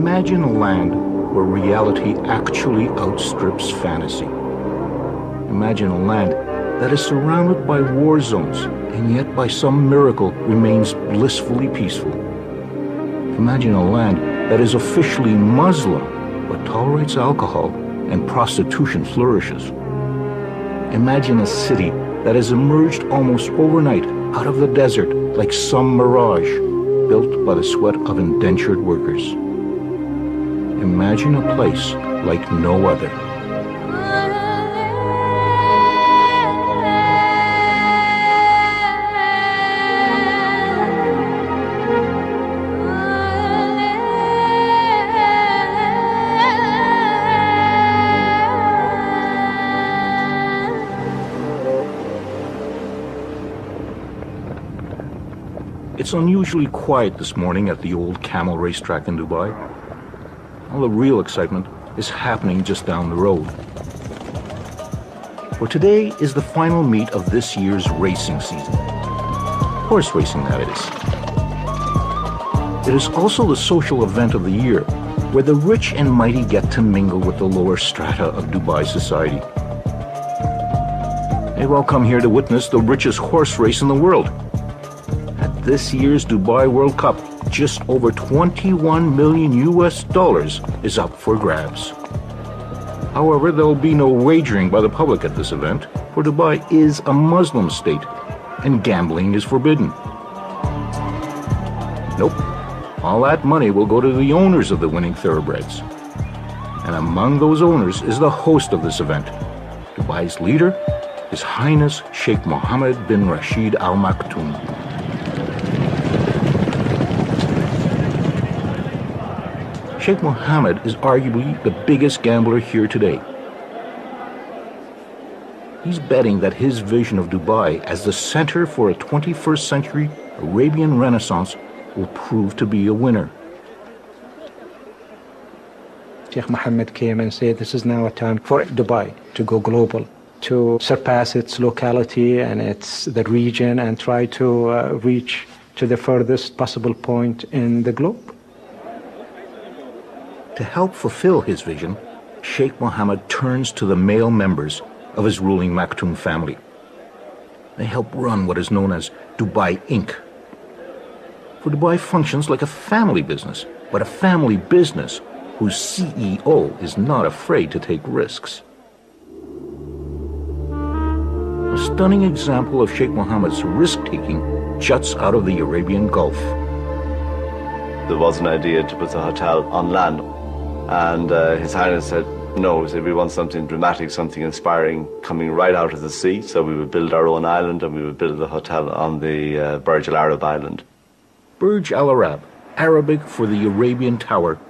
Imagine a land where reality actually outstrips fantasy. Imagine a land that is surrounded by war zones and yet by some miracle remains blissfully peaceful. Imagine a land that is officially Muslim but tolerates alcohol and prostitution flourishes. Imagine a city that has emerged almost overnight out of the desert like some mirage built by the sweat of indentured workers. Imagine a place like no other. It's unusually quiet this morning at the old camel racetrack in Dubai. All the real excitement is happening just down the road. For today is the final meet of this year's racing season. Horse racing, that is. It is also the social event of the year, where the rich and mighty get to mingle with the lower strata of Dubai society. They've all come here to witness the richest horse race in the world. This year's Dubai World Cup, just over $21 million is up for grabs. However, there will be no wagering by the public at this event, for Dubai is a Muslim state, and gambling is forbidden. Nope, all that money will go to the owners of the winning thoroughbreds. And among those owners is the host of this event, Dubai's leader, His Highness Sheikh Mohammed bin Rashid Al Maktoum. Sheikh Mohammed is arguably the biggest gambler here today. He's betting that his vision of Dubai as the center for a 21st century Arabian Renaissance will prove to be a winner. Sheikh Mohammed came and said this is now a time for Dubai to go global, to surpass its locality and the region and try to reach to the furthest possible point in the globe. To help fulfill his vision, Sheikh Mohammed turns to the male members of his ruling Maktoum family. They help run what is known as Dubai Inc. For Dubai functions like a family business, but a family business whose CEO is not afraid to take risks. A stunning example of Sheikh Mohammed's risk-taking juts out of the Arabian Gulf. There was an idea to put a hotel on land. And His Highness said, no, we want something dramatic, something inspiring coming right out of the sea. So we would build our own island and we would build a hotel on the Burj Al Arab island. Burj Al Arab, Arabic for the Arabian Tower,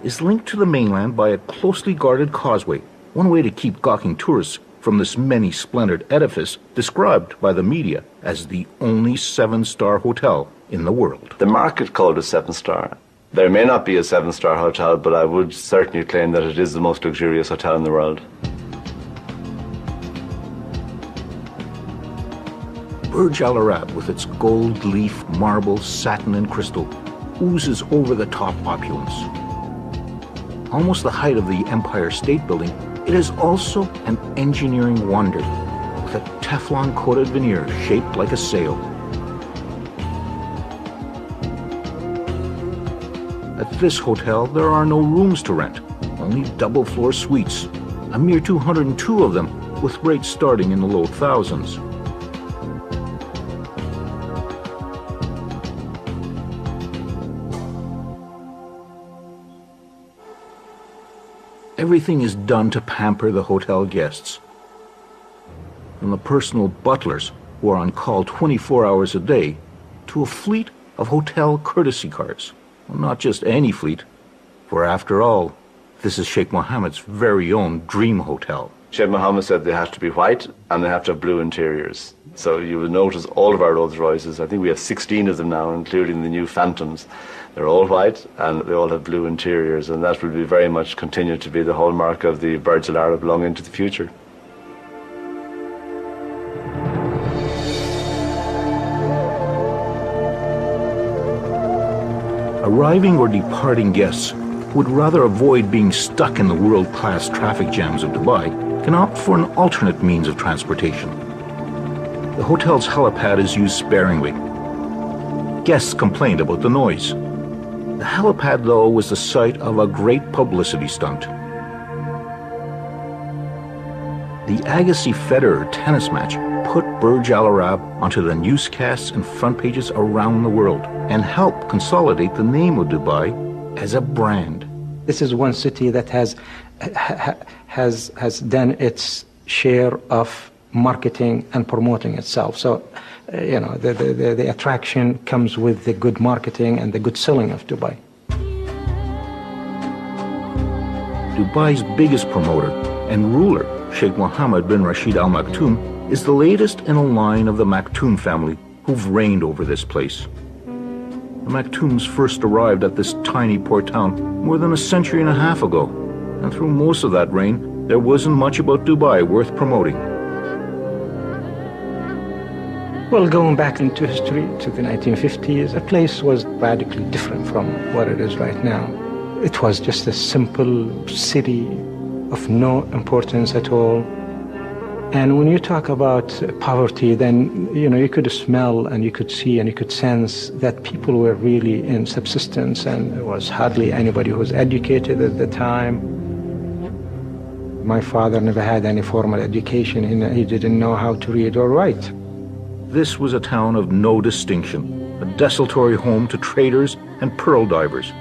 is linked to the mainland by a closely guarded causeway, one way to keep gawking tourists from this many-splendored edifice described by the media as the only 7-star hotel in the world. The market called it 7-star. There may not be a 7-star hotel, but I would certainly claim that it is the most luxurious hotel in the world. Burj Al Arab, with its gold leaf, marble, satin, and crystal, oozes over-the-top opulence. Almost the height of the Empire State Building, it is also an engineering wonder, with a Teflon-coated veneer shaped like a sail. At this hotel, there are no rooms to rent, only double-floor suites, a mere 202 of them, with rates starting in the low thousands. Everything is done to pamper the hotel guests. From the personal butlers, who are on call 24 hours a day, to a fleet of hotel courtesy cars. Well, not just any fleet, for after all, this is Sheikh Mohammed's very own dream hotel. Sheikh Mohammed said they have to be white and they have to have blue interiors. So you will notice all of our Rolls Royces, I think we have 16 of them now, including the new Phantoms. They're all white and they all have blue interiors, and that will be very much continue to be the hallmark of the Burj Al Arab long into the future. Arriving or departing guests who would rather avoid being stuck in the world-class traffic jams of Dubai can opt for an alternate means of transportation. The hotel's helipad is used sparingly. Guests complained about the noise. The helipad, though, was the site of a great publicity stunt. The Agassi-Federer tennis match put Burj Al Arab onto the newscasts and front pages around the world and helped consolidate the name of Dubai as a brand. This is one city that has done its share of marketing and promoting itself. So, the attraction comes with the good marketing and the good selling of Dubai. Dubai's biggest promoter and ruler, Sheikh Mohammed bin Rashid Al Maktoum, is the latest in a line of the Maktoum family who've reigned over this place. The Maktoums first arrived at this tiny port town more than a century and a half ago, and through most of that reign, there wasn't much about Dubai worth promoting. Well, going back into history to the 1950s, the place was radically different from what it is right now. It was just a simple city of no importance at all. And when you talk about poverty, then, you could smell and you could see and you could sense that people were really in subsistence, and there was hardly anybody who was educated at the time. My father never had any formal education. He didn't know how to read or write. This was a town of no distinction, a desultory home to traders and pearl divers,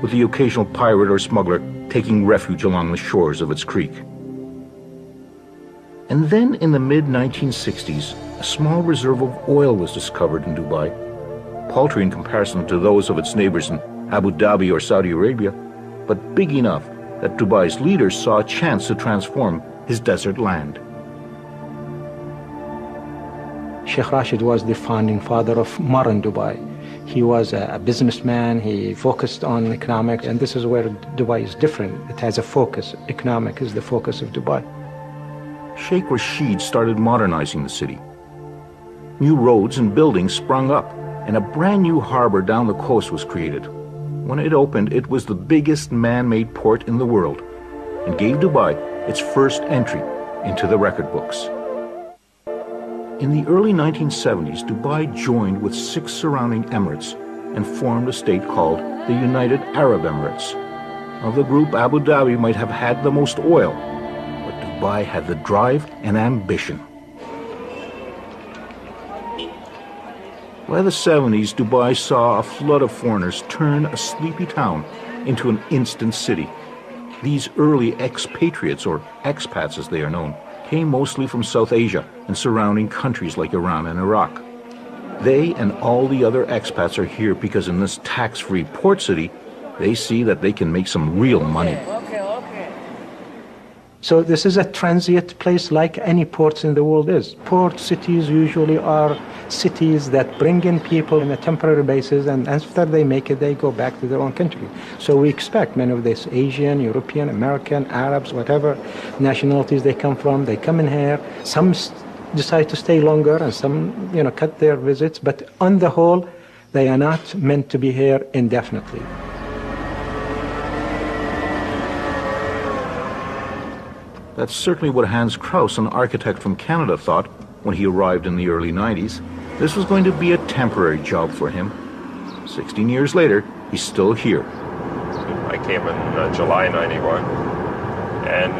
with the occasional pirate or smuggler taking refuge along the shores of its creek. And then in the mid-1960s, a small reserve of oil was discovered in Dubai, paltry in comparison to those of its neighbors in Abu Dhabi or Saudi Arabia, but big enough that Dubai's leaders saw a chance to transform his desert land. Sheikh Rashid was the founding father of modern Dubai. He was a businessman. He focused on economics, and this is where Dubai is different. It has a focus. Economic is the focus of Dubai. Sheikh Rashid started modernizing the city. New roads and buildings sprung up, and a brand new harbor down the coast was created. When it opened, it was the biggest man-made port in the world and gave Dubai its first entry into the record books. In the early 1970s, Dubai joined with 6 surrounding emirates and formed a state called the United Arab Emirates. Of the group, Abu Dhabi might have had the most oil, but Dubai had the drive and ambition. By the 70s, Dubai saw a flood of foreigners turn a sleepy town into an instant city. These early expatriates, or expats as they are known, came mostly from South Asia and surrounding countries like Iran and Iraq. They and all the other expats are here because in this tax-free port city, they see that they can make some real money. So this is a transient place like any ports in the world is. Port cities usually are cities that bring in people on a temporary basis, and after they make it, they go back to their own country. So we expect many of these Asian, European, American, Arabs, whatever nationalities they come from, they come in here. Some decide to stay longer and some, cut their visits, but on the whole, they are not meant to be here indefinitely. That's certainly what Hans Krauss, an architect from Canada, thought when he arrived in the early 90s. This was going to be a temporary job for him. 16 years later, he's still here. I came in July 91, and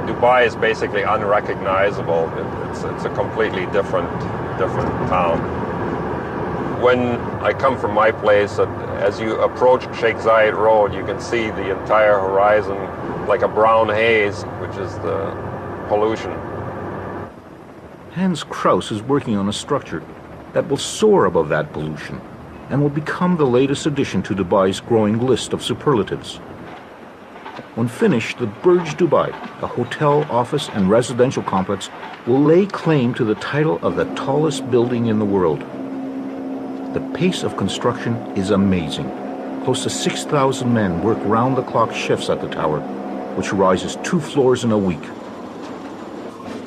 Dubai is basically unrecognizable. It's a completely different town. When I come from my place, as you approach Sheikh Zayed Road, you can see the entire horizon like a brown haze, which is the pollution. Hans Krauss is working on a structure that will soar above that pollution and will become the latest addition to Dubai's growing list of superlatives. When finished, the Burj Dubai, a hotel, office, and residential complex, will lay claim to the title of the tallest building in the world. The pace of construction is amazing. Close to 6,000 men work round-the-clock shifts at the tower, which rises 2 floors in a week.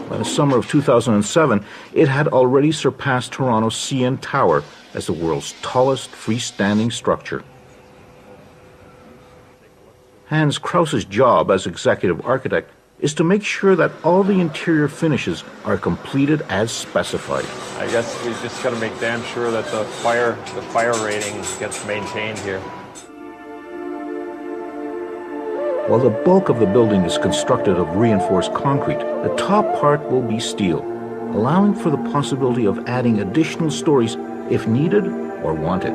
By the summer of 2007, it had already surpassed Toronto's CN Tower as the world's tallest freestanding structure. Hans Krause's job as executive architect is to make sure that all the interior finishes are completed as specified. I guess we just got to make damn sure that the fire rating gets maintained here. While the bulk of the building is constructed of reinforced concrete, the top part will be steel, allowing for the possibility of adding additional stories if needed or wanted.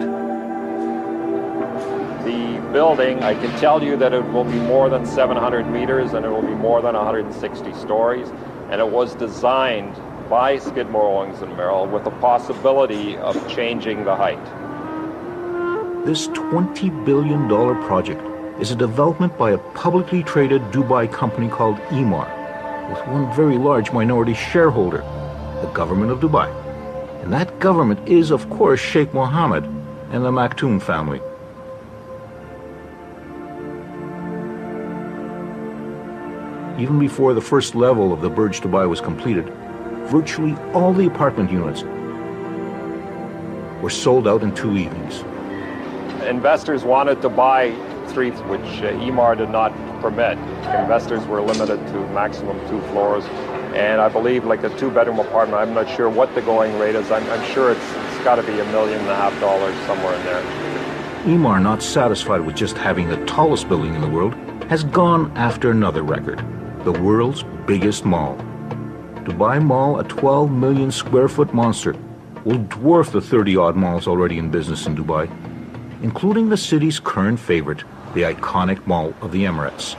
The building, I can tell you that it will be more than 700 meters and it will be more than 160 stories, and it was designed by Skidmore, Owings & Merrill with the possibility of changing the height. This $20 billion project is a development by a publicly traded Dubai company called Emaar, with one very large minority shareholder, the government of Dubai. And that government is, of course, Sheikh Mohammed and the Maktoum family. Even before the first level of the Burj Dubai was completed, virtually all the apartment units were sold out in 2 evenings. Investors wanted to buy streets which Emaar did not permit. Investors were limited to maximum 2 floors, and I believe like a 2-bedroom apartment, I'm not sure what the going rate is. I'm sure it's got to be $1.5 million somewhere in there. Emaar, not satisfied with just having the tallest building in the world, has gone after another record, the world's biggest mall. Dubai Mall, a 12 million square foot monster, will dwarf the 30-odd malls already in business in Dubai, including the city's current favorite, the iconic Mall of the Emirates.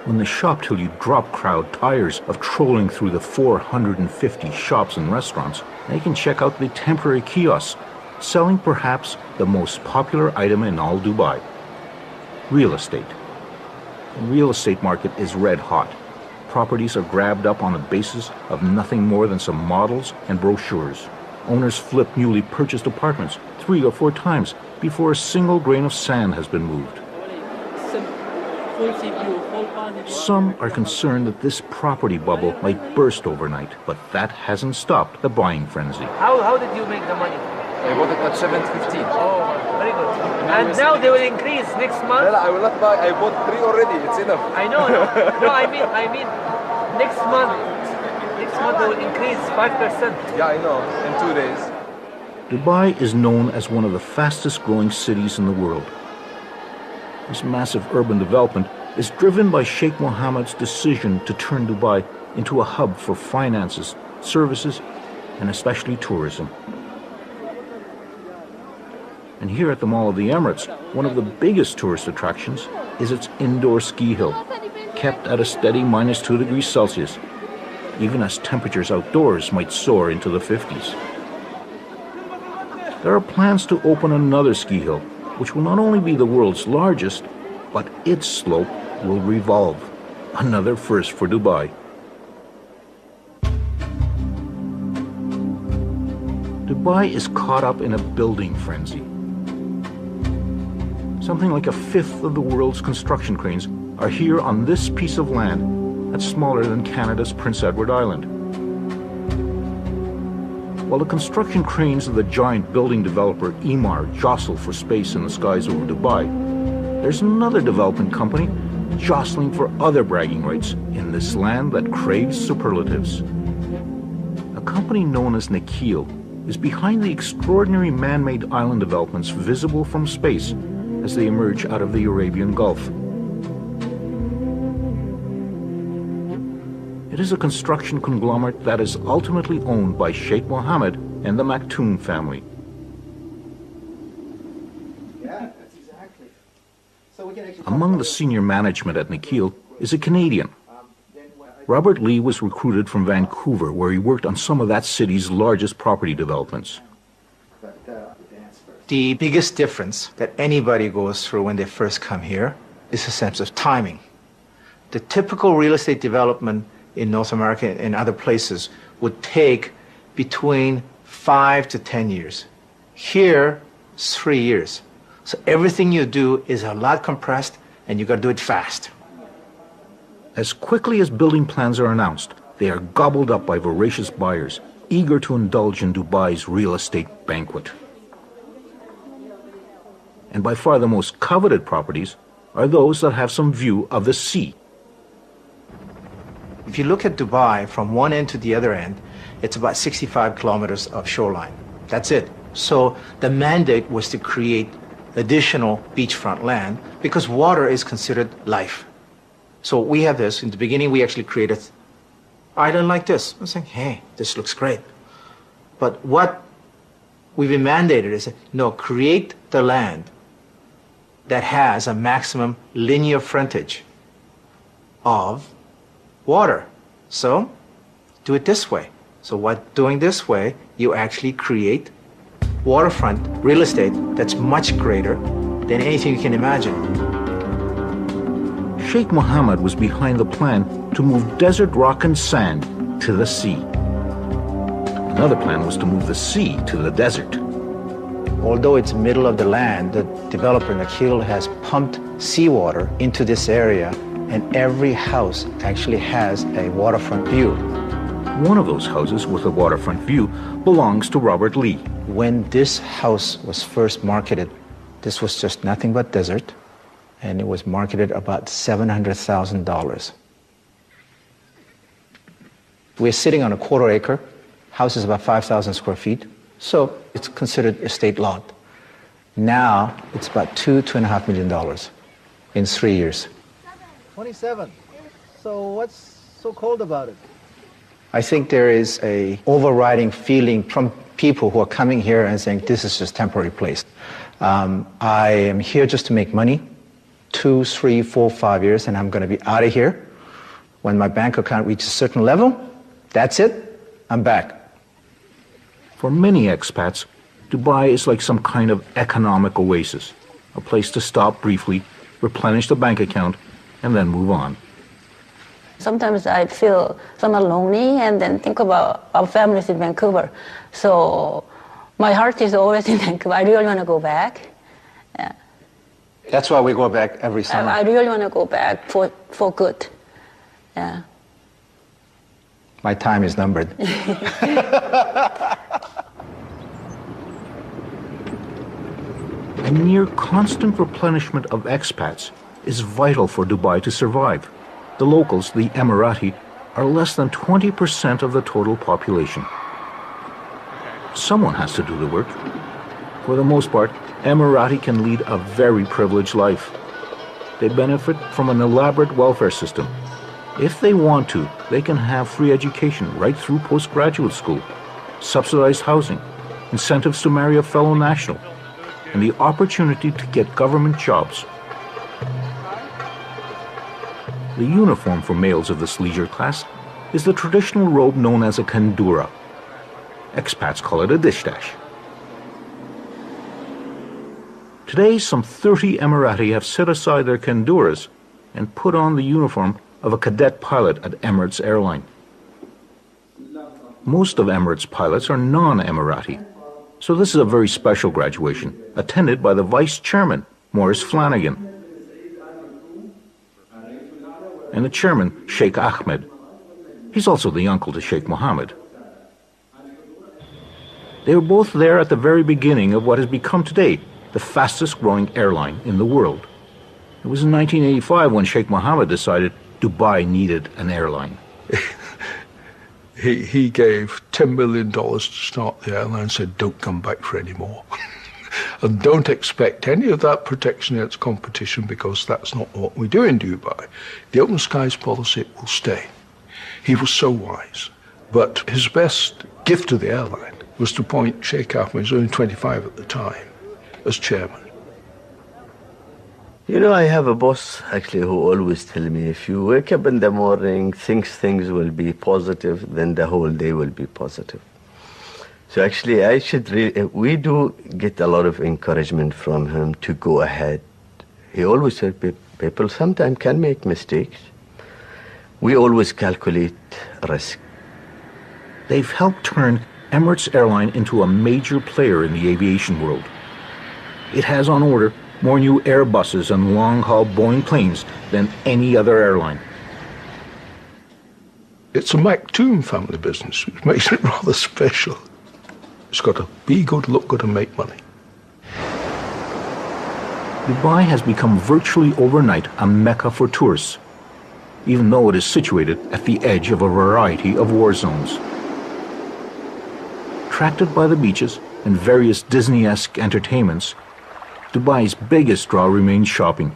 When the shop till you drop crowd tires of trolling through the 450 shops and restaurants, they can check out the temporary kiosks, selling perhaps the most popular item in all Dubai, real estate. The real estate market is red hot. Properties are grabbed up on the basis of nothing more than some models and brochures. Owners flip newly purchased apartments 3 or 4 times before a single grain of sand has been moved. Some are concerned that this property bubble might burst overnight, but that hasn't stopped the buying frenzy. How did you make the money? I bought it at 715. Oh, very good. And now they will increase next month? I will not buy. I bought 3 already. It's enough. I know. No, I mean, next month they will increase 5%. Yeah, I know. In 2 days. Dubai is known as one of the fastest growing cities in the world. This massive urban development is driven by Sheikh Mohammed's decision to turn Dubai into a hub for finances, services, and especially tourism. And here at the Mall of the Emirates, one of the biggest tourist attractions is its indoor ski hill, kept at a steady -2 degrees Celsius, even as temperatures outdoors might soar into the 50s. There are plans to open another ski hill, which will not only be the world's largest, but its slope will revolve. Another first for Dubai. Dubai is caught up in a building frenzy. Something like 1/5 of the world's construction cranes are here on this piece of land that's smaller than Canada's Prince Edward Island. While the construction cranes of the giant building developer Emaar jostle for space in the skies over Dubai, there's another development company jostling for other bragging rights in this land that craves superlatives. A company known as Nakheel is behind the extraordinary man-made island developments visible from space as they emerge out of the Arabian Gulf. It is a construction conglomerate that is ultimately owned by Sheikh Mohammed and the Maktoum family. Among the senior management at Nakheel is a Canadian. Robert Lee was recruited from Vancouver, where he worked on some of that city's largest property developments. The biggest difference that anybody goes through when they first come here is a sense of timing. The typical real estate development in North America and other places would take between 5 to 10 years. Here, it's 3 years. So everything you do is a lot compressed, and you got to do it fast. As quickly as building plans are announced, they are gobbled up by voracious buyers, eager to indulge in Dubai's real estate banquet. and by far the most coveted properties are those that have some view of the sea. If you look at Dubai from one end to the other end, it's about 65 kilometers of shoreline. That's it. So the mandate was to create additional beachfront land because water is considered life. So we have this. In the beginning, we actually created an island like this. I was saying, hey, this looks great. But what we've been mandated is, no, create the land that has a maximum linear frontage of water. So do it this way. So what doing this way, you actually create waterfront real estate that's much greater than anything you can imagine. Sheikh Mohammed was behind the plan to move desert rock and sand to the sea. Another plan was to move the sea to the desert. Although it's middle of the land, the developer Nakhil has pumped seawater into this area, and every house actually has a waterfront view. One of those houses with a waterfront view belongs to Robert Lee. When this house was first marketed, this was just nothing but desert, and it was marketed about $700,000. We're sitting on a quarter acre. House is about 5,000 square feet, so it's considered estate lot. Now it's about $2.5 million in 3 years. 27. So what's so cold about it? I think there is a overriding feeling from people who are coming here and saying, this is just a temporary place. I am here just to make money, 2, 3, 4, 5 years, and I'm going to be out of here. When my bank account reaches a certain level, that's it, I'm back. For many expats, Dubai is like some kind of economic oasis, a place to stop briefly, replenish the bank account, and then move on. Sometimes I feel somewhat lonely and then think about our families in Vancouver. So my heart is always in Vancouver. I really want to go back. Yeah. That's why we go back every summer. I really want to go back for good. Yeah. My time is numbered. A near constant replenishment of expats is vital for Dubai to survive. The locals, the Emirati, are less than 20% of the total population. Someone has to do the work. For the most part, Emirati can lead a very privileged life. They benefit from an elaborate welfare system. If they want to, they can have free education right through postgraduate school, subsidized housing, incentives to marry a fellow national, and the opportunity to get government jobs. The uniform for males of this leisure class is the traditional robe known as a kandura. Expats call it a dishdash. Today, some 30 Emirati have set aside their kanduras and put on the uniform of a cadet pilot at Emirates Airline. Most of Emirates pilots are non-Emirati, so this is a very special graduation, attended by the Vice Chairman, Maurice Flanagan, and the Chairman, Sheikh Ahmed. He's also the uncle to Sheikh Mohammed. They were both there at the very beginning of what has become today the fastest growing airline in the world. It was in 1985 when Sheikh Mohammed decided Dubai needed an airline. He gave $10 million to start the airline and said, don't come back for any more. And don't expect any of that protection against competition because that's not what we do in Dubai. The open skies policy will stay. He was so wise. But his best gift to the airline was to appoint Sheikh Ahmed, who was only 25 at the time, as chairman. You know, I have a boss actually who always tell me, if you wake up in the morning, things will be positive, then the whole day will be positive. So actually, we do get a lot of encouragement from him to go ahead. He always said people sometimes can make mistakes. We always calculate risk. They've helped turn Emirates Airline into a major player in the aviation world. It has on order more new Airbuses and long-haul Boeing planes than any other airline. It's a Maktoum family business, which makes it rather special. It's got to be good, look good, and make money. Dubai has become virtually overnight a mecca for tourists, even though it is situated at the edge of a variety of war zones. Attracted by the beaches and various Disney-esque entertainments, Dubai's biggest draw remains shopping.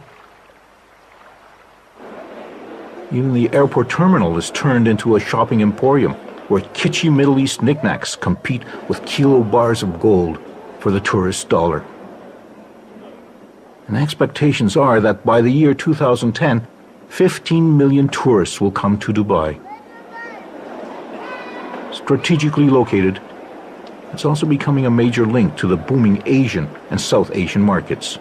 Even the airport terminal is turned into a shopping emporium where kitschy Middle East knickknacks compete with kilo bars of gold for the tourist dollar. And expectations are that by the year 2010, 15 million tourists will come to Dubai. Strategically located, it's also becoming a major link to the booming Asian and South Asian markets.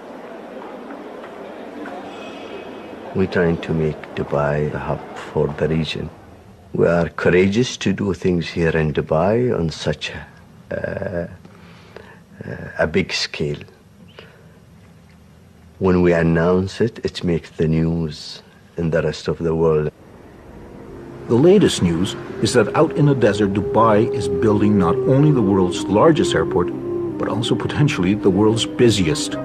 We're trying to make Dubai a hub for the region. We are courageous to do things here in Dubai on such a big scale. When we announce it, it makes the news in the rest of the world. The latest news is that out in the desert, Dubai is building not only the world's largest airport, but also potentially the world's busiest.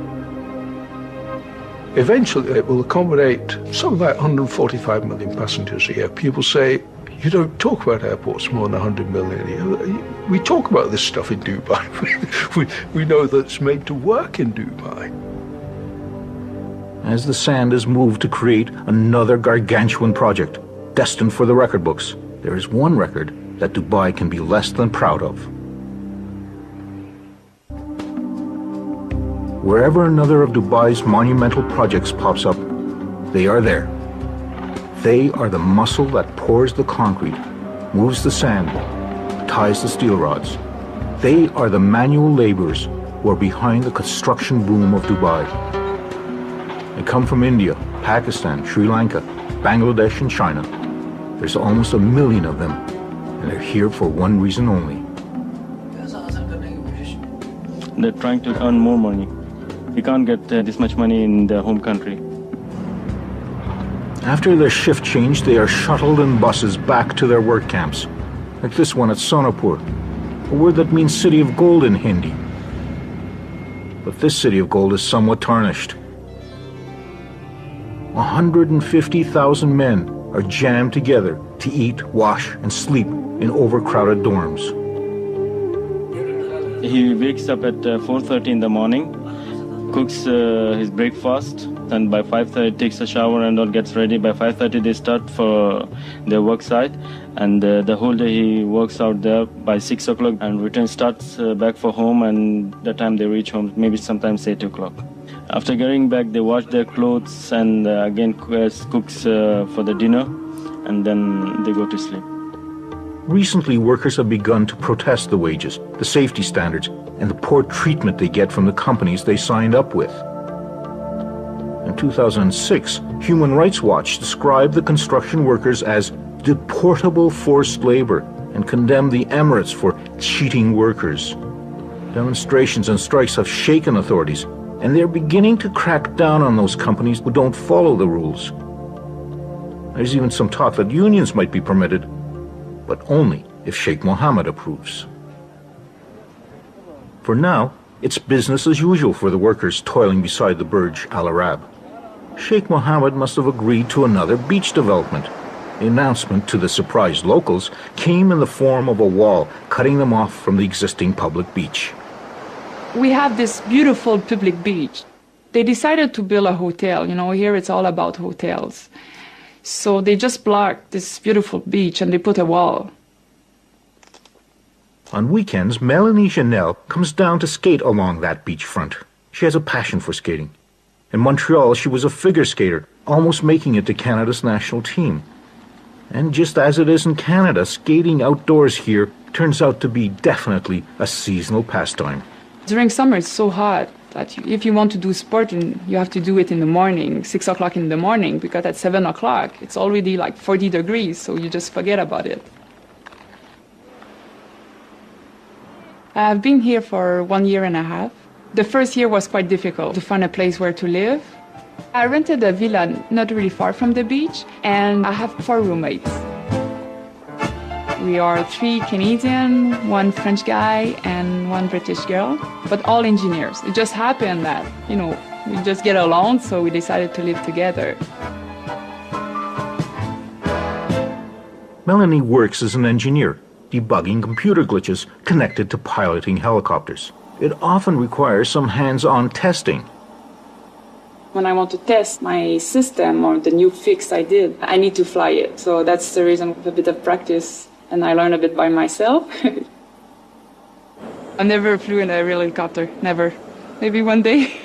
Eventually, it will accommodate something like 145 million passengers a year. People say, you don't talk about airports more than 100 million a year. We talk about this stuff in Dubai. we know that it's made to work in Dubai. As the sand is moved to create another gargantuan project, destined for the record books, there is one record that Dubai can be less than proud of. Wherever another of Dubai's monumental projects pops up, they are there. They are the muscle that pours the concrete, moves the sand, ties the steel rods. They are the manual laborers who are behind the construction boom of Dubai. They come from India, Pakistan, Sri Lanka, Bangladesh, and China. There's almost 1 million of them, and they're here for one reason only. They're trying to earn more money. You can't get this much money in their home country. After their shift change, they are shuttled in buses back to their work camps, like this one at Sonapur, a word that means city of gold in Hindi. But this city of gold is somewhat tarnished. 150,000 men are jammed together to eat, wash, and sleep in overcrowded dorms. He wakes up at 4:30 in the morning, cooks his breakfast, and by 5:30 takes a shower and all gets ready. By 5:30 they start for their work site, and the whole day he works out there. By 6 o'clock and return starts back for home, and the time they reach home, maybe sometimes 8 o'clock. After getting back, they wash their clothes and again cooks for the dinner, and then they go to sleep. Recently, workers have begun to protest the wages, the safety standards, and the poor treatment they get from the companies they signed up with. In 2006, Human Rights Watch described the construction workers as deportable forced labor and condemned the Emirates for cheating workers. Demonstrations and strikes have shaken authorities, and they're beginning to crack down on those companies who don't follow the rules. There's even some talk that unions might be permitted, but only if Sheikh Mohammed approves. For now, it's business as usual for the workers toiling beside the Burj Al Arab. Sheikh Mohammed must have agreed to another beach development. The announcement to the surprised locals came in the form of a wall cutting them off from the existing public beach. We have this beautiful public beach. They decided to build a hotel. You know, here it's all about hotels. So they just blocked this beautiful beach and they put a wall. On weekends, Melanie Janelle comes down to skate along that beachfront. She has a passion for skating. In Montreal, she was a figure skater, almost making it to Canada's national team. And just as it is in Canada, skating outdoors here turns out to be definitely a seasonal pastime. During summer, it's so hot that if you want to do sport, you have to do it in the morning, 6 o'clock in the morning, because at 7 o'clock, it's already like 40 degrees, so you just forget about it. I've been here for 1 year and a half. The first year was quite difficult to find a place where to live. I rented a villa not really far from the beach, and I have 4 roommates. We are 3 Canadian, 1 French guy, and 1 British girl, but all engineers. It just happened that, We just get along, so we decided to live together. Melanie works as an engineer, debugging computer glitches connected to piloting helicopters. It often requires some hands-on testing. When I want to test my system or the new fix I did, I need to fly it. So that's the reason with a bit of practice, and I learn a bit by myself. I never flew in a real helicopter, never. Maybe one day.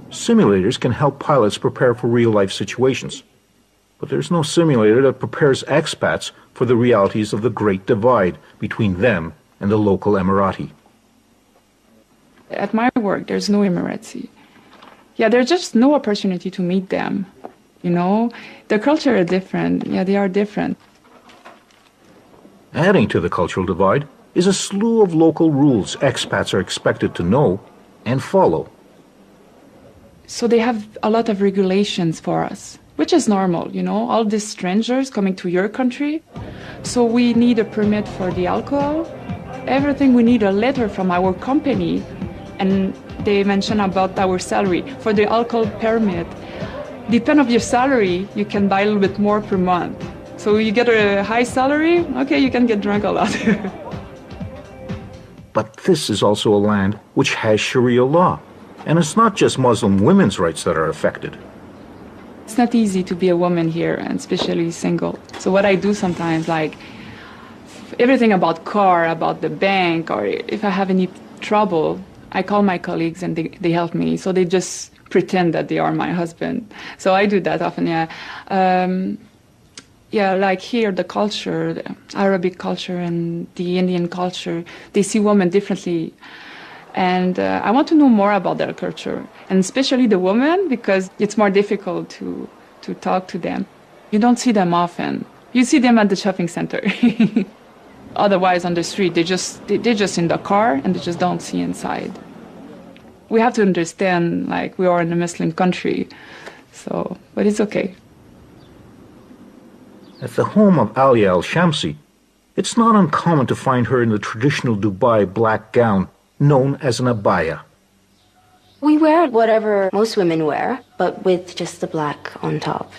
Simulators can help pilots prepare for real-life situations. But there's no simulator that prepares expats for the realities of the Great Divide between them and the local Emirati. At my work, there's no Emirati. Yeah, there's just no opportunity to meet them. You know, the culture is different. Yeah, they are different. Adding to the cultural divide is a slew of local rules expats are expected to know and follow. So they have a lot of regulations for us, which is normal, you know, all these strangers coming to your country. So we need a permit for the alcohol. Everything we need a letter from our company. And they mention about our salary. For the alcohol permit, depend of your salary, you can buy a little bit more per month. So you get a high salary, okay, you can get drunk a lot. But this is also a land which has Sharia law. And it's not just Muslim women's rights that are affected. It's not easy to be a woman here, and especially single. So what I do sometimes, like everything about car, about the bank, or if I have any trouble, I call my colleagues and they help me. So they just pretend that they are my husband. So I do that often, yeah. Yeah, like here, the culture, the Arabic culture and the Indian culture, they see women differently. And I want to know more about their culture, and especially the women, because it's more difficult to talk to them. You don't see them often. You see them at the shopping center. Otherwise, on the street, they're just in the car, and they just don't see inside. We have to understand, like, we are in a Muslim country, so, but it's okay. At the home of Alia Al-Shamsi, it's not uncommon to find her in the traditional Dubai black gown known as an abaya. We wear whatever most women wear, but with just the black on top.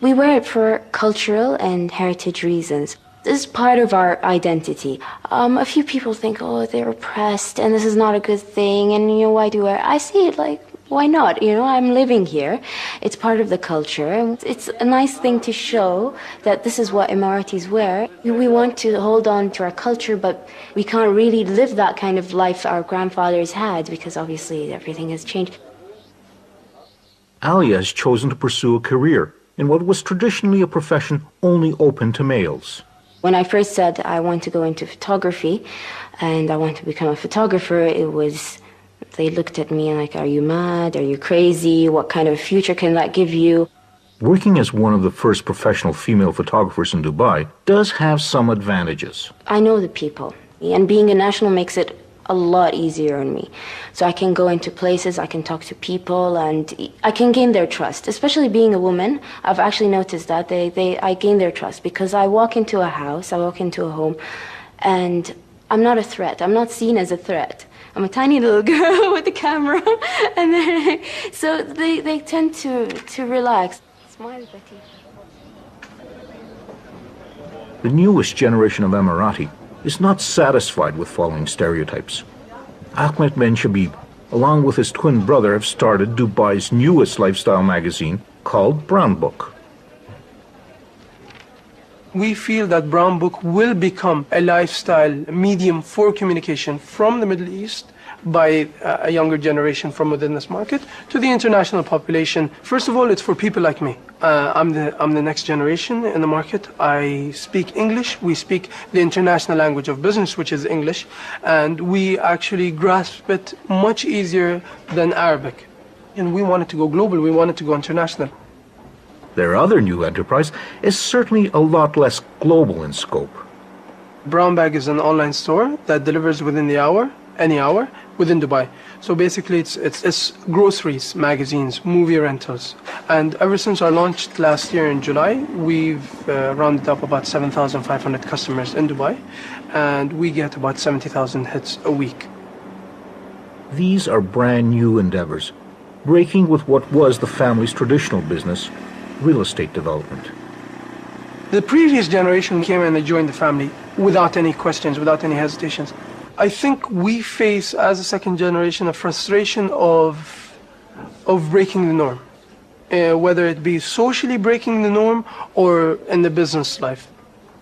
We wear it for cultural and heritage reasons. This is part of our identity. A few people think, oh, they're oppressed and this is not a good thing, and you know, why do I see it like, why not? You know, I'm living here. It's part of the culture. And it's a nice thing to show that this is what Emiratis wear. We want to hold on to our culture, but we can't really live that kind of life our grandfathers had because obviously everything has changed. Alia has chosen to pursue a career in what was traditionally a profession only open to males. When I first said I want to go into photography and I want to become a photographer, they looked at me like, are you mad? Are you crazy? What kind of future can that give you? Working as one of the first professional female photographers in Dubai does have some advantages. I know the people, and being a national makes it a lot easier on me. So I can go into places, I can talk to people, and I can gain their trust. Especially being a woman, I've actually noticed that I gain their trust because I walk into a house, I walk into a home, and I'm not a threat. I'm not seen as a threat. I'm a tiny little girl with a camera, and so they tend to relax. Smile, Betty. The newest generation of Emirati is not satisfied with following stereotypes. Ahmed Ben Shabib, along with his twin brother, have started Dubai's newest lifestyle magazine called Brown Book. We feel that Brown Book will become a lifestyle medium for communication from the Middle East by a younger generation from within this market to the international population. First of all, it's for people like me. I'm the next generation in the market. I speak English. We speak the international language of business, which is English, and we actually grasp it much easier than Arabic. And we wanted to go global. We wanted to go international. Their other new enterprise is certainly a lot less global in scope. Brown Bag is an online store that delivers within the hour, any hour, within Dubai. So basically it's groceries, magazines, movie rentals. And ever since our launch last year in July, we've rounded up about 7,500 customers in Dubai, and we get about 70,000 hits a week. These are brand new endeavors, breaking with what was the family's traditional business, real estate development. The previous generation came and they joined the family without any questions, without any hesitations. I think we face, as a second generation, a frustration of breaking the norm, whether it be socially breaking the norm or in the business life.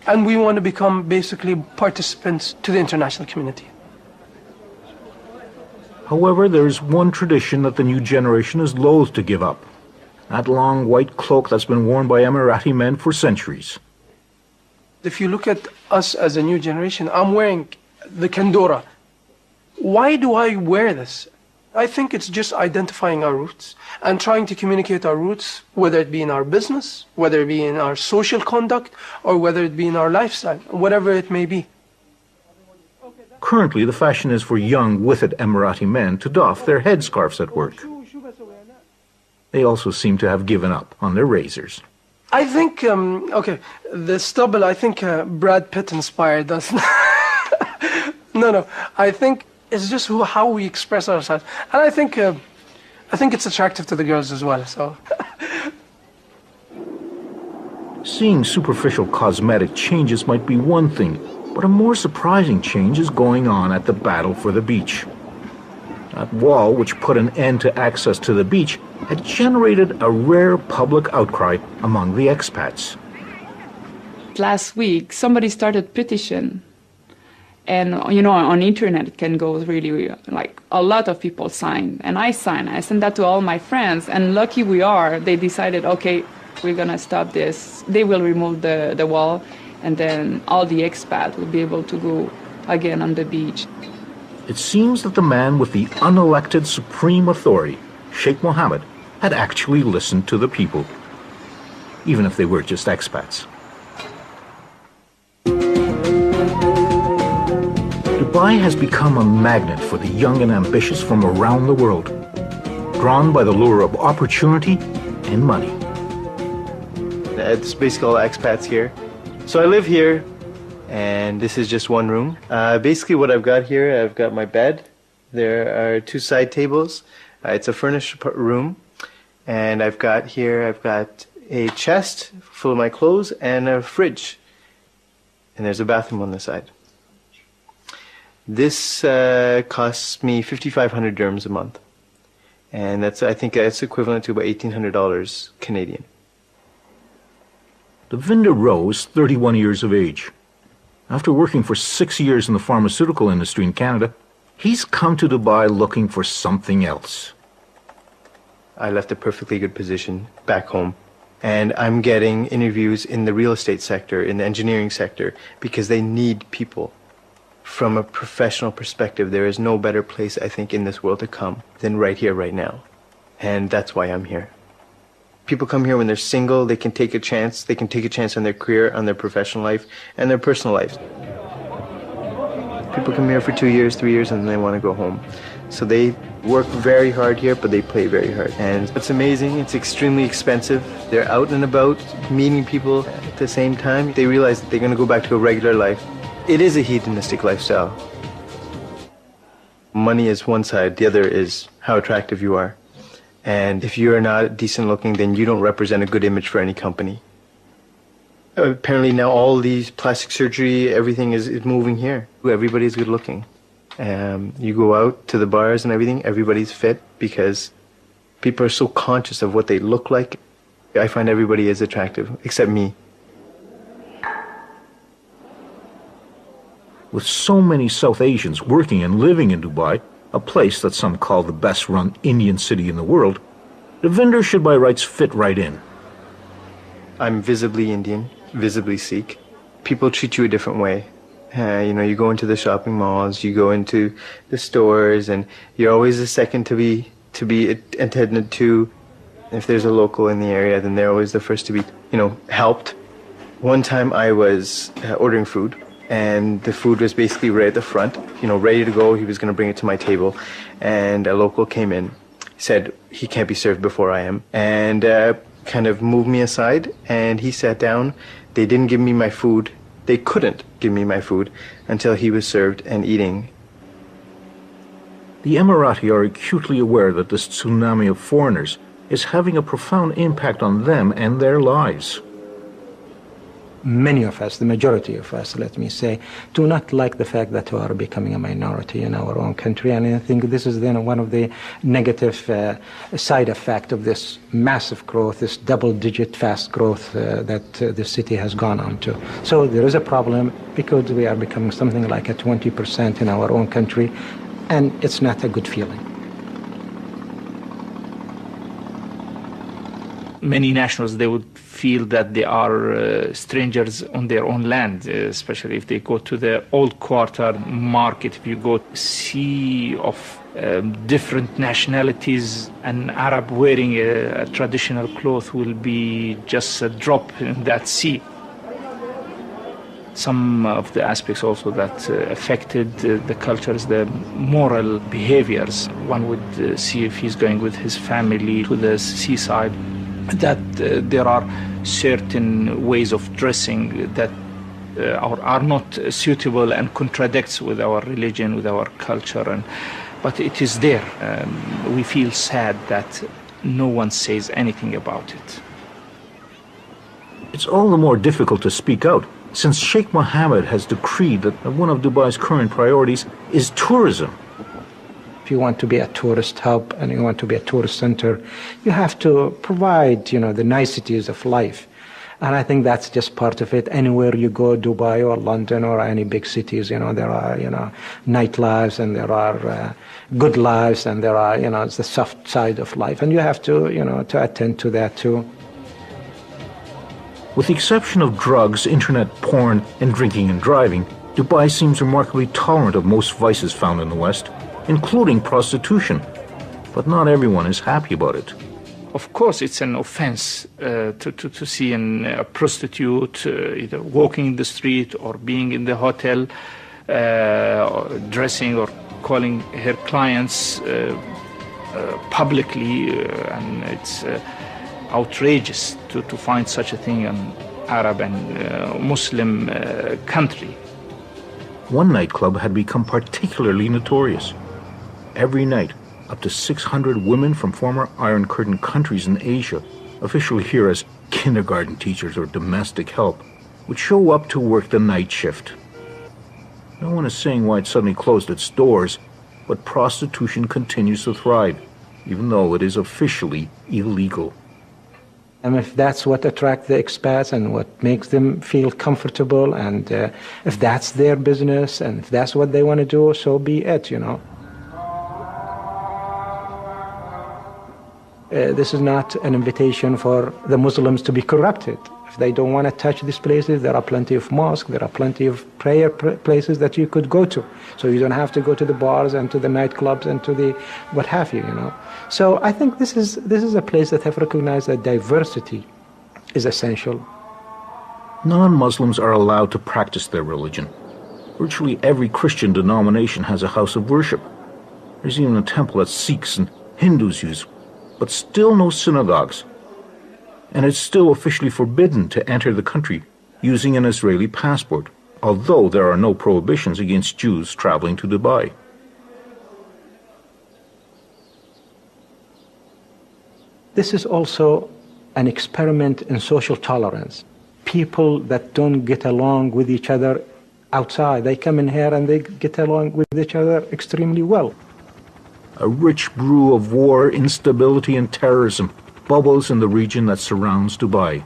And we want to become basically participants to the international community. However, there's one tradition that the new generation is loath to give up. That long white cloak that's been worn by Emirati men for centuries. If you look at us as a new generation, I'm wearing the kandora. Why do I wear this? I think it's just identifying our roots and trying to communicate our roots, whether it be in our business, whether it be in our social conduct, or whether it be in our lifestyle, whatever it may be. Currently, the fashion is for young, withered Emirati men to doff their headscarves at work. They also seem to have given up on their razors. I think, the stubble, I think Brad Pitt inspired us. No, I think it's just how we express ourselves. And I think it's attractive to the girls as well, so. Seeing superficial cosmetic changes might be one thing, but a more surprising change is going on at the battle for the beach. That wall, which put an end to access to the beach, had generated a rare public outcry among the expats. Last week, somebody started petition. And, on internet it can go really, like, a lot of people sign. And I signed. I sent that to all my friends. And lucky we are, they decided, okay, we're going to stop this. They will remove the wall. And then all the expats will be able to go again on the beach. It seems that the man with the unelected supreme authority, Sheikh Mohammed, had actually listened to the people, even if they were just expats. Dubai has become a magnet for the young and ambitious from around the world, drawn by the lure of opportunity and money. It's basically all expats here. So I live here, and this is just one room. Basically what I've got here, I've got my bed. There are two side tables. It's a furnished room. And I've got a chest full of my clothes and a fridge. And there's a bathroom on the side. This costs me 5,500 dirhams a month. And I think that's equivalent to about $1,800 Canadian. Devinder Rowe is 31 years of age. After working for 6 years in the pharmaceutical industry in Canada, he's come to Dubai looking for something else. I left a perfectly good position back home, and I'm getting interviews in the real estate sector, in the engineering sector, because they need people. From a professional perspective, there is no better place, I think, in this world to come than right here, right now. And that's why I'm here. People come here when they're single, they can take a chance. They can take a chance on their career, on their professional life, and their personal life. People come here for 2 years, 3 years, and then they want to go home. So they work very hard here, but they play very hard. And it's amazing. It's extremely expensive. They're out and about, meeting people at the same time. They realize that they're going to go back to a regular life. It is a hedonistic lifestyle. Money is one side. The other is how attractive you are. And if you're not decent looking, then you don't represent a good image for any company. Apparently now all these plastic surgery, everything is moving here. Everybody's good looking. You go out to the bars and everything, everybody's fit because people are so conscious of what they look like. I find everybody is attractive, except me. With so many South Asians working and living in Dubai, a place that some call the best-run Indian city in the world, Devinder should by rights fit right in. I'm visibly Indian, visibly Sikh. People treat you a different way. You go into the shopping malls, you go into the stores, and you're always the second to be attended to. If there's a local in the area, then they're always the first to be, helped. One time I was ordering food, and the food was basically right at the front, ready to go. He was going to bring it to my table, and a local came in, said he can't be served before I am, and kind of moved me aside, and he sat down. They didn't give me my food. They couldn't give me my food until he was served and eating. The Emirati are acutely aware that this tsunami of foreigners is having a profound impact on them and their lives. Many of us, the majority of us, let me say, do not like the fact that we are becoming a minority in our own country, and I think this is then one of the negative side effects of this massive growth, this double-digit fast growth that the city has gone on to. So there is a problem because we are becoming something like a 20% in our own country, and it's not a good feeling. Many nationals, they would feel that they are strangers on their own land, especially if they go to the old quarter market. If you go sea of different nationalities, an Arab wearing a traditional cloth will be just a drop in that sea. Some of the aspects also that affected the cultures, the moral behaviors. One would see if he's going with his family to the seaside, that there are certain ways of dressing that are not suitable and contradicts with our religion, with our culture, but it is there. We feel sad that no one says anything about it. It's all the more difficult to speak out since Sheikh Mohammed has decreed that one of Dubai's current priorities is tourism. If you want to be a tourist hub and you want to be a tourist center, you have to provide, the niceties of life. And I think that's just part of it. Anywhere you go, Dubai or London or any big cities, there are, nightlives, and there are good lives, and there are, it's the soft side of life. And you have to, to attend to that too. With the exception of drugs, internet porn, and drinking and driving, Dubai seems remarkably tolerant of most vices found in the West, including prostitution. But not everyone is happy about it. Of course, it's an offense to see a prostitute either walking in the street or being in the hotel, or dressing or calling her clients publicly, and it's outrageous to find such a thing in Arab and Muslim country. One nightclub had become particularly notorious. Every night, up to 600 women from former Iron Curtain countries in Asia, officially here as kindergarten teachers or domestic help, would show up to work the night shift. No one is saying why it suddenly closed its doors, but prostitution continues to thrive, even though it is officially illegal. And if that's what attracts the expats and what makes them feel comfortable, and if that's their business and if that's what they want to do, so be it, This is not an invitation for the Muslims to be corrupted. If they don't want to touch these places, there are plenty of mosques, there are plenty of prayer places that you could go to. So you don't have to go to the bars and to the nightclubs and to the what have you, So I think this is a place that have recognized that diversity is essential. Non-Muslims are allowed to practice their religion. Virtually every Christian denomination has a house of worship. There's even a temple that Sikhs and Hindus use, but still no synagogues. And it's still officially forbidden to enter the country using an Israeli passport, although there are no prohibitions against Jews traveling to Dubai. This is also an experiment in social tolerance. People that don't get along with each other outside, they come in here and they get along with each other extremely well. A rich brew of war, instability, and terrorism bubbles in the region that surrounds Dubai.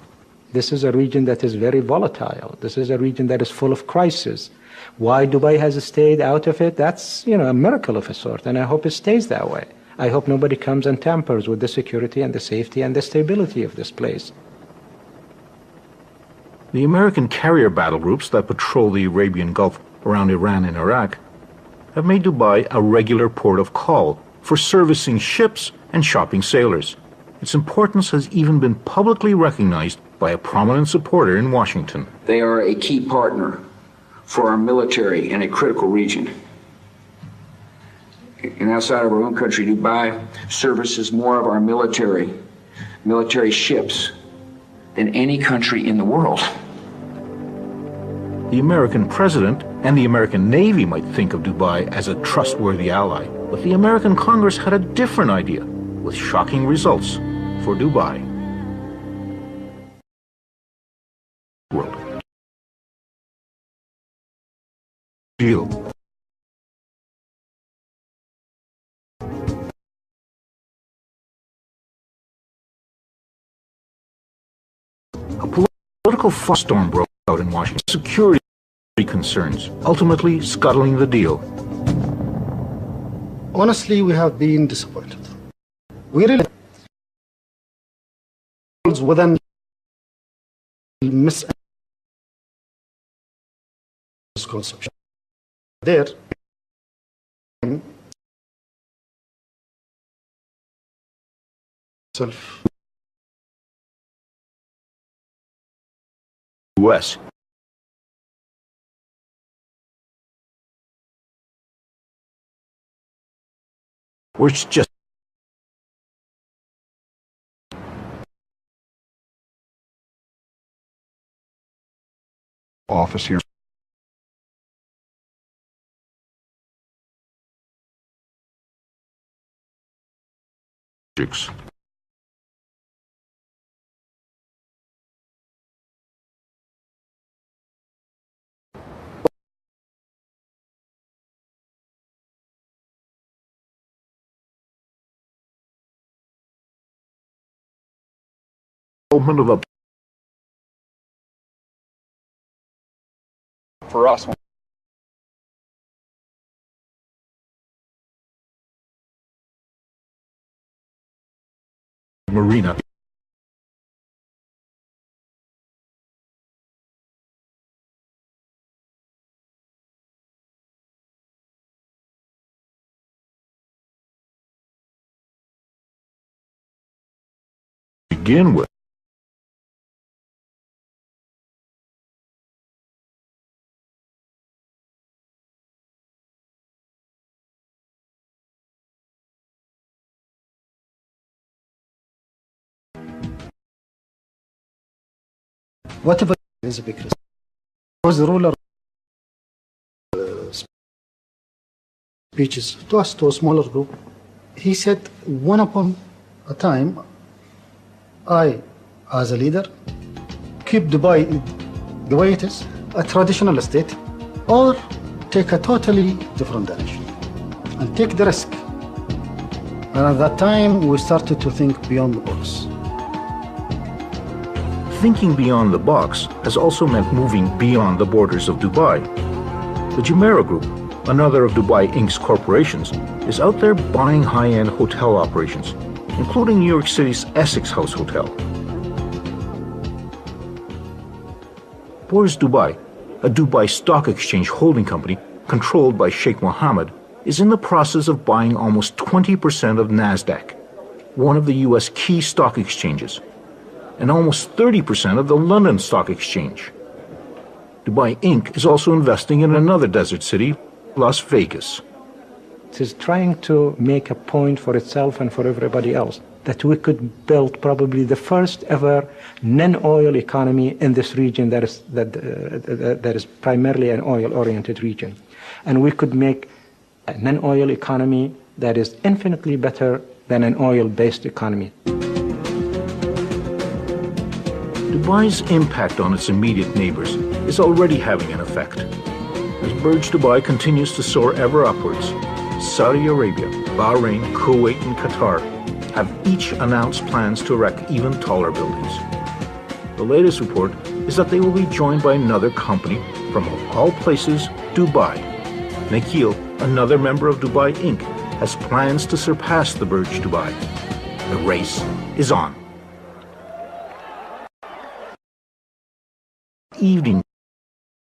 This is a region that is very volatile. This is a region that is full of crisis. Why Dubai has stayed out of it, that's, a miracle of a sort, and I hope it stays that way. I hope nobody comes and tampers with the security and the safety and the stability of this place. The American carrier battle groups that patrol the Arabian Gulf around Iran and Iraq have made Dubai a regular port of call for servicing ships and shopping sailors. Its importance has even been publicly recognized by a prominent supporter in Washington. They are a key partner for our military in a critical region. And outside of our own country, Dubai services more of our military ships than any country in the world. The American president and the American Navy might think of Dubai as a trustworthy ally, but the American Congress had a different idea, with shocking results for Dubai. World. Deal. A political firestorm broke out in Washington. Security concerns, ultimately scuttling the deal. Honestly, we have been disappointed. We really within misconception. There, self. U.S. Which just office here. Of a For us, marina. Begin with. Whatever is a big risk. Was the ruler speeches to us, to a smaller group, he said, one upon a time, I, as a leader, keep Dubai the way it is, a traditional state, or take a totally different direction and take the risk. And at that time, we started to think beyond the box. Thinking beyond the box has also meant moving beyond the borders of Dubai. The Jumeirah Group, another of Dubai Inc.'s corporations, is out there buying high-end hotel operations, including New York City's Essex House Hotel. Bourse Dubai, a Dubai Stock Exchange holding company controlled by Sheikh Mohammed, is in the process of buying almost 20% of NASDAQ, one of the U.S. key stock exchanges, and almost 30% of the London Stock Exchange. Dubai Inc. is also investing in another desert city, Las Vegas. It is trying to make a point for itself and for everybody else that we could build probably the first ever non-oil economy in this region that is primarily an oil-oriented region. And we could make a non-oil economy that is infinitely better than an oil-based economy. Dubai's impact on its immediate neighbors is already having an effect. As Burj Dubai continues to soar ever upwards, Saudi Arabia, Bahrain, Kuwait, and Qatar have each announced plans to erect even taller buildings. The latest report is that they will be joined by another company from, of all places, Dubai. Nikhil, another member of Dubai Inc., has plans to surpass the Burj Dubai. The race is on. Evening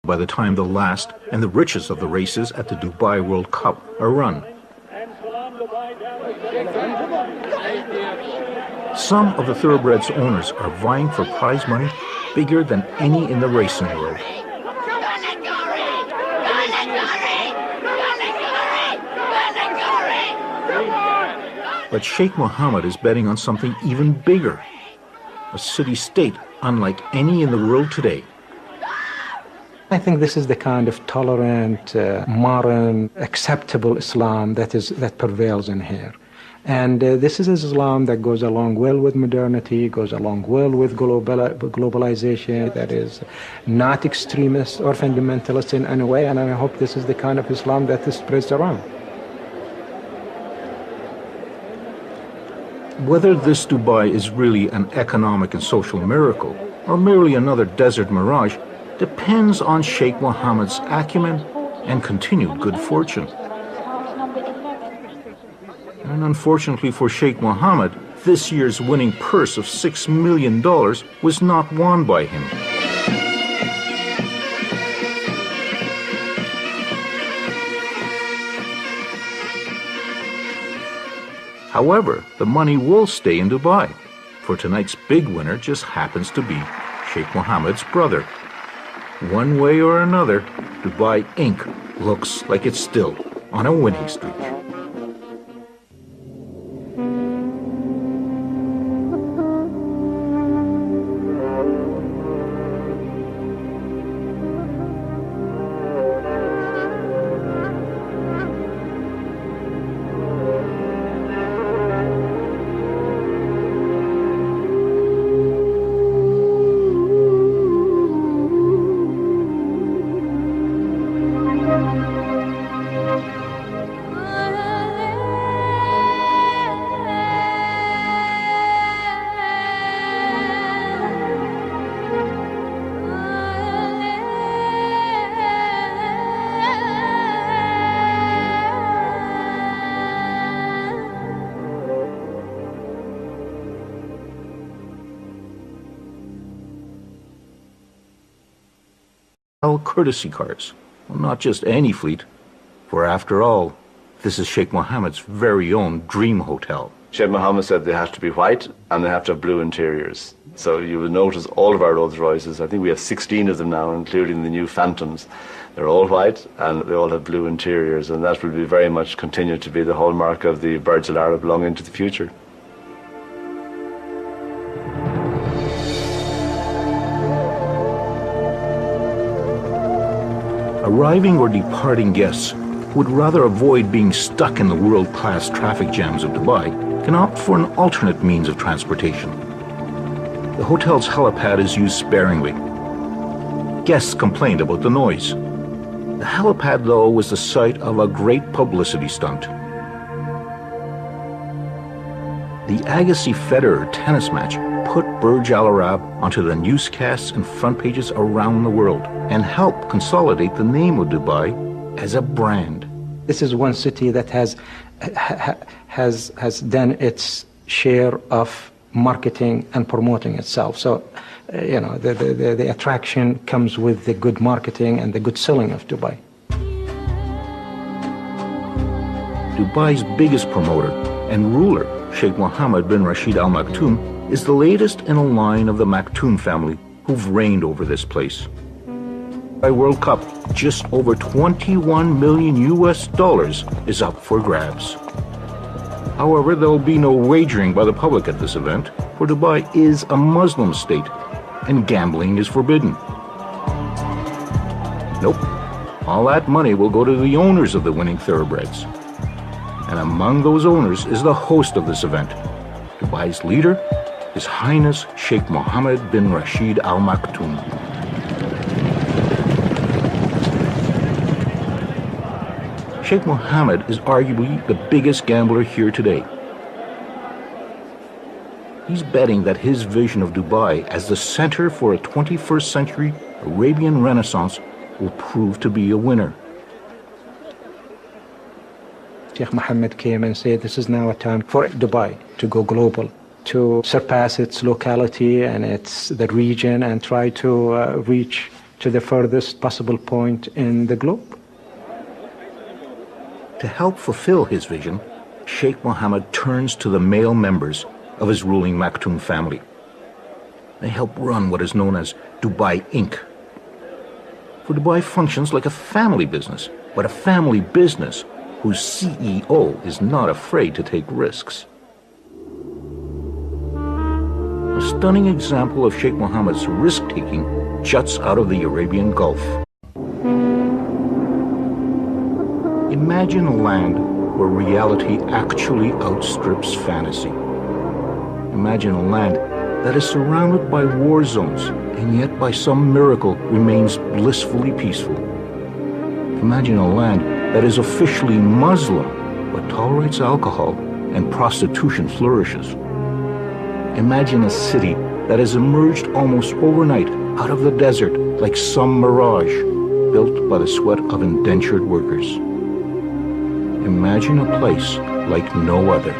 by the time the last and the richest of the races at the Dubai World Cup are run. Some of the thoroughbreds' owners are vying for prize money bigger than any in the racing world. But Sheikh Mohammed is betting on something even bigger, a city-state unlike any in the world today. I think this is the kind of tolerant, modern, acceptable Islam that prevails in here. And this is Islam that goes along well with modernity, goes along well with globalization, that is not extremist or fundamentalist in any way, and I hope this is the kind of Islam that is spreads around. Whether this Dubai is really an economic and social miracle, or merely another desert mirage, depends on Sheikh Mohammed's acumen and continued good fortune. And unfortunately for Sheikh Mohammed, this year's winning purse of $6 million was not won by him. However, the money will stay in Dubai, for tonight's big winner just happens to be Sheikh Mohammed's brother. One way or another, Dubai Inc. looks like it's still on a winning streak. Courtesy cars. Well, not just any fleet, for after all, this is Sheikh Mohammed's very own dream hotel. Sheikh Mohammed said they have to be white and they have to have blue interiors. So you will notice all of our Rolls Royces, I think we have 16 of them now, including the new Phantoms. They're all white and they all have blue interiors, and that will be very much continue to be the hallmark of the Burj Al Arab long into the future. Arriving or departing guests who would rather avoid being stuck in the world-class traffic jams of Dubai can opt for an alternate means of transportation. The hotel's helipad is used sparingly. Guests complained about the noise. The helipad, though, was the site of a great publicity stunt. The Agassi-Federer tennis match put Burj Al Arab onto the newscasts and front pages around the world and helped consolidate the name of Dubai as a brand. This is one city that has done its share of marketing and promoting itself. So, the attraction comes with the good marketing and the good selling of Dubai. Dubai's biggest promoter and ruler, Sheikh Mohammed bin Rashid Al Maktoum, is the latest in a line of the Maktoum family who've reigned over this place. By World Cup, just over $21 million is up for grabs. However, there will be no wagering by the public at this event, for Dubai is a Muslim state and gambling is forbidden. Nope, all that money will go to the owners of the winning thoroughbreds. And among those owners is the host of this event, Dubai's leader, His Highness Sheikh Mohammed bin Rashid Al Maktoum. Sheikh Mohammed is arguably the biggest gambler here today. He's betting that his vision of Dubai as the center for a 21st century Arabian Renaissance will prove to be a winner. Sheikh Mohammed came and said this is now a time for Dubai to go global, to surpass its locality and the region and try to reach to the furthest possible point in the globe. To help fulfill his vision, Sheikh Mohammed turns to the male members of his ruling Maktoum family. They help run what is known as Dubai Inc. For Dubai functions like a family business, but a family business whose CEO is not afraid to take risks. stunning example of Sheikh Mohammed's risk-taking juts out of the Arabian Gulf. Imagine a land where reality actually outstrips fantasy. Imagine a land that is surrounded by war zones and yet by some miracle remains blissfully peaceful. Imagine a land that is officially Muslim but tolerates alcohol and prostitution flourishes. Imagine a city that has emerged almost overnight out of the desert like some mirage built by the sweat of indentured workers. Imagine a place like no other.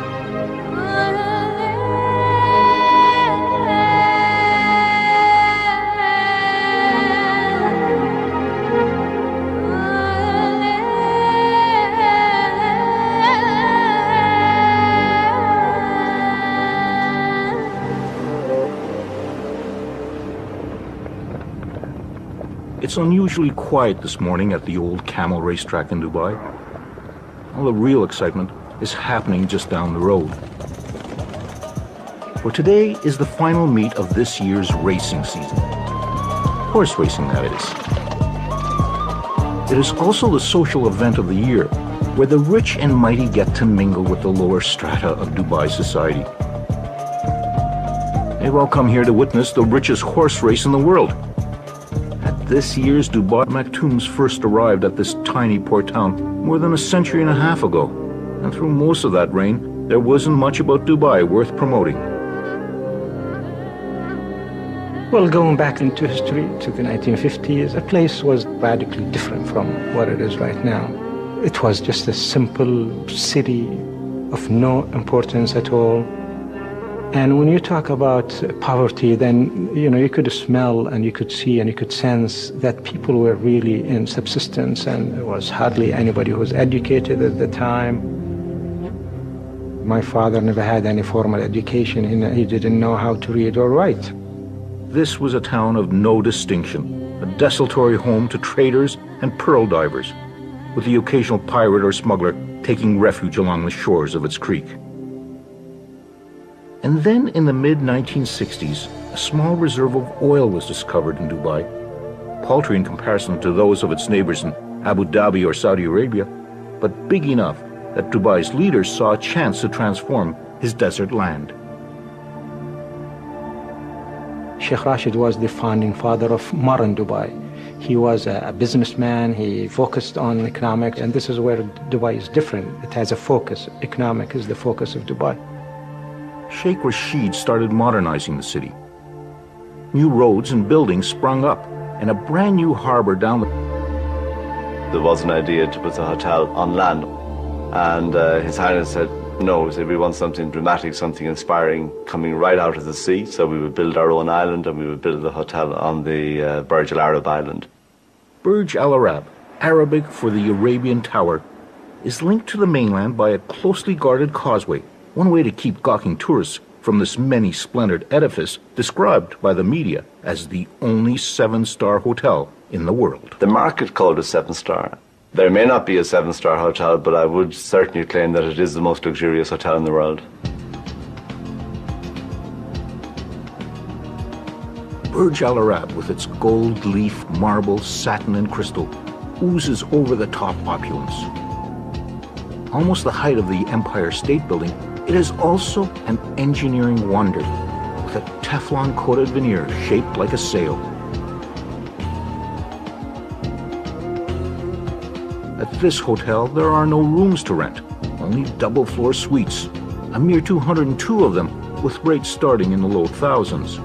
It's unusually quiet this morning at the old camel racetrack in Dubai. All the real excitement is happening just down the road. For today is the final meet of this year's racing season. Horse racing, that is. It is also the social event of the year, where the rich and mighty get to mingle with the lower strata of Dubai society. They've all come here to witness the richest horse race in the world. This year's Dubai Maktoums first arrived at this tiny port town more than a century and a half ago, and through most of that reign, there wasn't much about Dubai worth promoting. Well, going back into history to the 1950s, the place was radically different from what it is right now. It was just a simple city of no importance at all. And when you talk about poverty, then, you could smell and you could see and you could sense that people were really in subsistence, and there was hardly anybody who was educated at the time. My father never had any formal education. He didn't know how to read or write. This was a town of no distinction, a desultory home to traders and pearl divers, with the occasional pirate or smuggler taking refuge along the shores of its creek. And then in the mid-1960s, a small reserve of oil was discovered in Dubai, paltry in comparison to those of its neighbors in Abu Dhabi or Saudi Arabia, but big enough that Dubai's leaders saw a chance to transform his desert land. Sheikh Rashid was the founding father of modern Dubai. He was a businessman, he focused on economics, and this is where Dubai is different. It has a focus. Economic is the focus of Dubai. Sheikh Rashid started modernizing the city. New roads and buildings sprung up, and a brand new harbor down the... There was an idea to put the hotel on land, and His Highness said, no, we want something dramatic, something inspiring coming right out of the sea, so we would build our own island and we would build the hotel on the Burj Al Arab island. Burj Al Arab, Arabic for the Arabian Tower, is linked to the mainland by a closely guarded causeway, one way to keep gawking tourists from this many-splendored edifice described by the media as the only 7-star hotel in the world. The market called it 7-star. There may not be a 7-star hotel, but I would certainly claim that it is the most luxurious hotel in the world. Burj Al Arab, with its gold leaf, marble, satin, and crystal, oozes over-the-top opulence. Almost the height of the Empire State Building, it is also an engineering wonder, with a Teflon-coated veneer shaped like a sail. At this hotel, there are no rooms to rent, only double-floor suites, a mere 202 of them, with rates starting in the low thousands.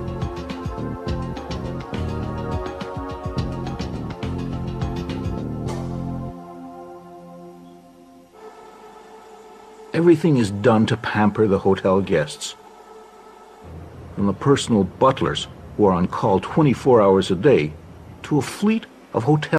Everything is done to pamper the hotel guests. From the personal butlers, who are on call 24 hours a day, to a fleet of hotel